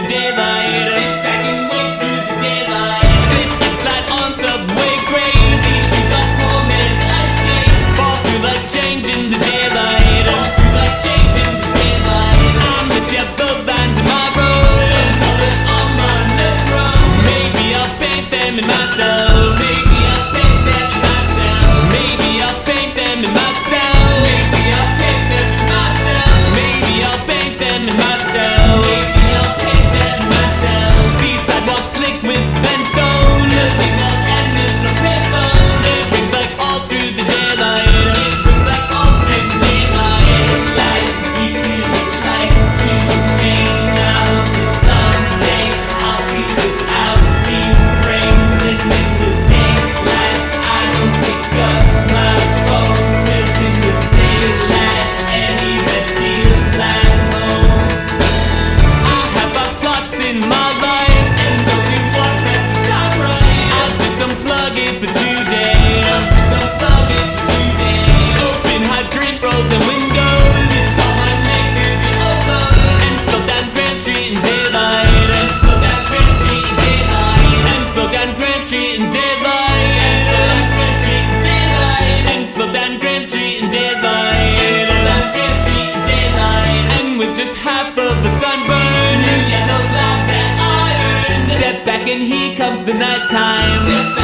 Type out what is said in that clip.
daylight. Sit back and wait through the daylight. Slip and slide on subway grades. These shoes are poor man's ice skates. Fall through like change in the daylight. Fall through like change in the daylight. I miss yellow lines in my road. Some color on my metro. Maybe I'll paint them in myself. Maybe I'll paint them in myself. Maybe I'll paint them in myself. Maybe I'll paint them in myself. Maybe I'll paint them in myself. Maybe I'll paint them in myself. These sidewalks slick with sandstone. Nothing else and no payphone. It rings like all through the daylight. It rings like all through the daylight. Daylight, we could hitchhike to hang out, but someday I'll see without these frames. And in the daylight, I don't pick up my phone. 'Cause in the daylight, any that feels like home. I have my plots in my life, and only one has the top right. I'll just unplug it for today. I'll just unplug it for today. Open hydrant, roll the windows. This call my neck to the open. And flow down Grand Street in daylight. And flow down Grand Street in daylight. And flow down Grand Street in daylight. And flow down Grand Street in daylight. And flow down Grand Street in daylight. And flow down Grand Street in daylight. And with just half of the sunburn, new yellow love that I earned. Step back and here comes the nighttime. Step